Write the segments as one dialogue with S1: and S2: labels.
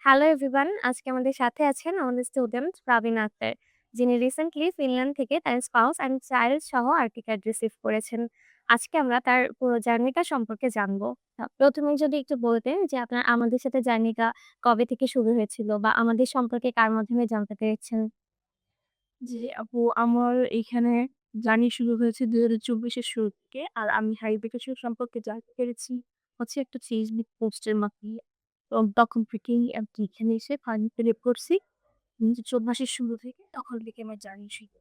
S1: Hello everyone. আজকে আমাদের সাথে আছেন আমাদের স্টুডেন্ট রাবিনা আক্তার, যিনি রিসেন্টলি ফিনল্যান্ড থেকে তার স্পাউস অ্যান্ড চাইল্ড সহ আরটি কার্ড রিসিভ করেছেন। আজকে আমরা তার পুরো জার্নিটা সম্পর্কে জানবো। ১ম এ যদি একটু বলতেন যে আপনার আমাদের সাথে জার্নিটা কবে থেকে শুরু হয়েছিল বা আমাদের সম্পর্কে কার মাধ্যমে জানতে পেরেছেন?
S2: জি, আপু আমার এইখানে জার্নি শুরু হয়েছে ২০২৪ এর শুরু থেকে। আর আমি হাই ভেকেশন সম্পর্কে জানতে পেরেছি হচ্ছে একটা ফেসবুক পোস্টের মাধ্যমে। এবং তখন থেকেই আরকি এখানে এসে ফার্ম ফিল-আপ করছি। ২০২৪ মাসের শুরু থেকে তখন থেকে আমার জার্নি শুরু।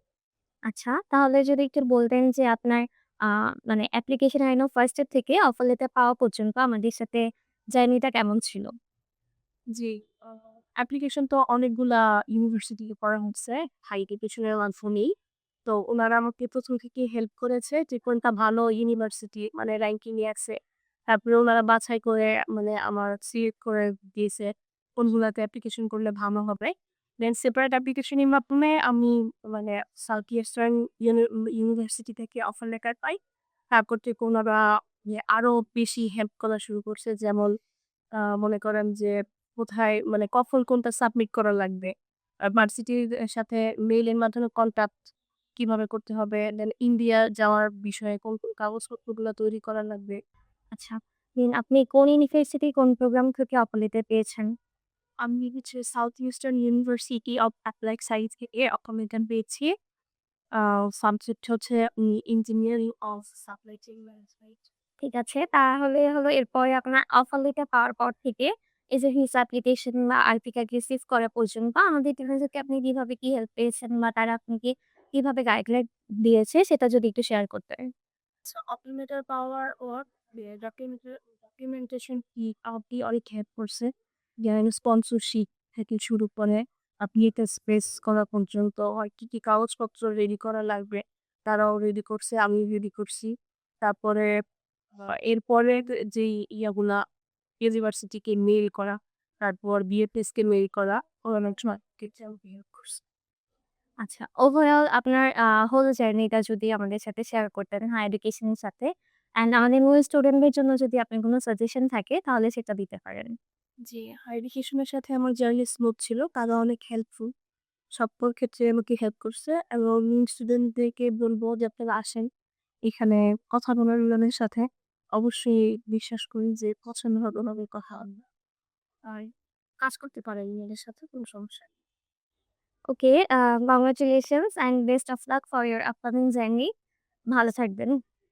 S1: আচ্ছা, তাহলে যদি একটু বলতেন যে আপনার আ মানে অ্যাপ্লিকেশন আই নো ফার্স্ট এর থেকে অফার লেটার পাওয়া পর্যন্ত আমাদের সাথে জার্নিটা কেমন ছিল?
S2: জি, আ অ্যাপ্লিকেশন তো অনেকগুলা ইউনিভার্সিটিতে করা হচ্ছে হাই ভেকেশনের মাধ্যমেই। তো উনারা আমাকে ১ম থেকেই হেল্প করেছে যে কোনটা ভালো ইউনিভার্সিটি মানে র‍্যাংকিং এ আছে। তারপরে উনারা বাছাই করে মানে আমার সিলেক্ট করে দিয়েছে কোনগুলাতে অ্যাপ্লিকেশন করলে ভালো হবে। দেন সেপারেট অ্যাপ্লিকেশনের মাধ্যমে আমি মানে সাউথ ইস্টার্ন ইউনিভার্সিটি থেকে অফার লেটার পাই। তারপর থেকে উনারা আরো বেশি হেল্প করা শুরু করছে। যেমন মনে করেন যে কোথায় মানে কখন কোনটা সাবমিট করা লাগবে। ভার্সিটির সাথে মেইলের মাধ্যমে কনট্যাক্ট কিভাবে করতে হবে। দেন ইন্ডিয়া যাওয়ার বিষয়ে কোন কাগজপত্রগুলো তৈরি করা লাগবে।
S1: আচ্ছা, আপনি কোন ইউনিভার্সিটি কোন প্রোগ্রাম থেকে অফার লেটার পেয়েছেন?
S2: আমি হচ্ছে south eastern university of applied science থেকে অকমেন্টান পেয়েছি। আ সাবজেক্ট হচ্ছে engineering of supply chain management.
S1: ঠিক আছে। তাহলে হলো এরপরে আপনার অফার লেটার পাওয়ার পর থেকে এই যে ভিসা অ্যাপ্লিকেশন বা আরপি কার্ড রিসিভ করা পর্যন্ত আমাদের টিচারদেরকে আপনি কিভাবে কি হেল্প পেয়েছেন বা তারা আপনাকে কিভাবে গাইডলাইন দিয়েছে সেটা যদি একটু শেয়ার করতেন।
S2: আচ্ছা, অটোমেটেড পাওয়ার ওর ডকুমেন্টেশন কি আপনি অনেক হেল্প করছে। যেমন স্পন্সরশিপ থেকে শুরু করে আপনি এটা স্পেস করা পর্যন্ত হয় কি কাগজপত্র রেডি করা লাগবে, তারাও রেডি করছে, আমিও রেডি করছি। তারপরে এরপরে যেই ইয়াগুলা ইউনিভার্সিটিকে মেইল করা, তারপর বিএফএসকে মেইল করা, ওরা অনেক সময় আমাকে হেল্প করছে।
S1: আচ্ছা, ওভারঅল আপনার হোল জার্নিটা যদি আমাদের সাথে শেয়ার করতেন হায়ার এডুকেশন এর সাথে অ্যান্ড আমাদের নিউ স্টুডেন্টদের জন্য যদি আপনার কোনো সাজেশন থাকে তাহলে সেটা দিতে পারেন।
S2: জি, হাই এডুকেশনের সাথে আমার জার্নি স্মুথ ছিল। তারা অনেক হেল্পফুল। সকল ক্ষেত্রে আমাকে হেল্প করছে এবং স্টুডেন্টদেরকে বলব যে আপনারা আসেন। এখানে কথা বলার উনাদের সাথে অবশ্যই বিশ্বাস করি যে পছন্দ হবে ওনাদের কথা আমরা। আর কাজ করতে পারেন উনাদের সাথে কোনো সমস্যা নেই।
S1: Okay, congratulations and best of luck for your upcoming journey. ভালো থাকবেন।